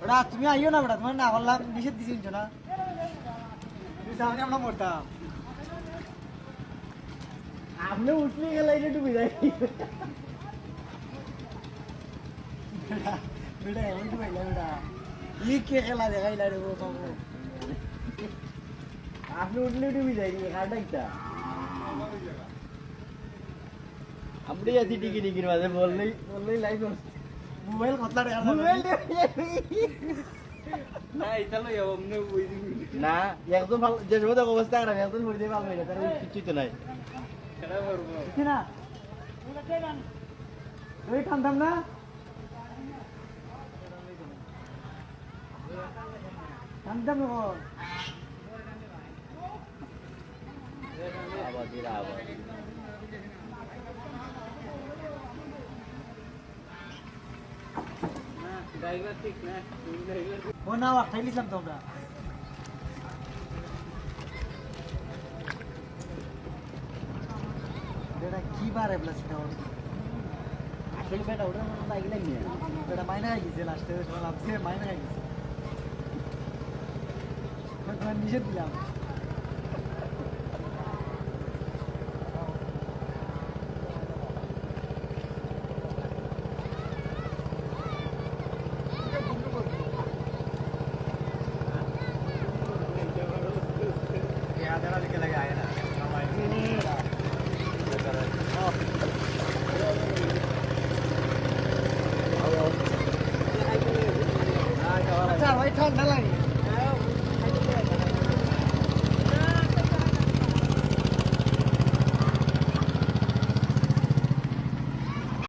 ওটা তুমি আইও না বেটা, তোমার না বললাম নিষেধ দিছি না, তুমি সামনে আমরা মরতাম। আপনি উঠলে গেলে এটা ডুবে যায়। বেটা এমন কি পাইলা বেটা, ই কে খেলা দেখাইলা রে বাবু। আপনি উঠলে ডুবে যায় কারটা একটা আপনি আছি টিকি টিকির মাঝে বললেই লাইভ মোবাইল কতলা টাকা না একদম ভালো যে সময় অবস্থা খারাপ একদম মরে যাবে ভালো হয়ে গেছে কিছুই তো নাই না ওই কান্দাম না কান্দাম ও না খাই নিছিলাম তো আমরা। বেটা কি বারে প্লাস আসলে বেটা ওটা লাগিলে নিয়ে বেটা মাইনা খাই গেছে লাস্টে, লাভছে মাইনা খাই গেছে, নিষেধ দিলাম।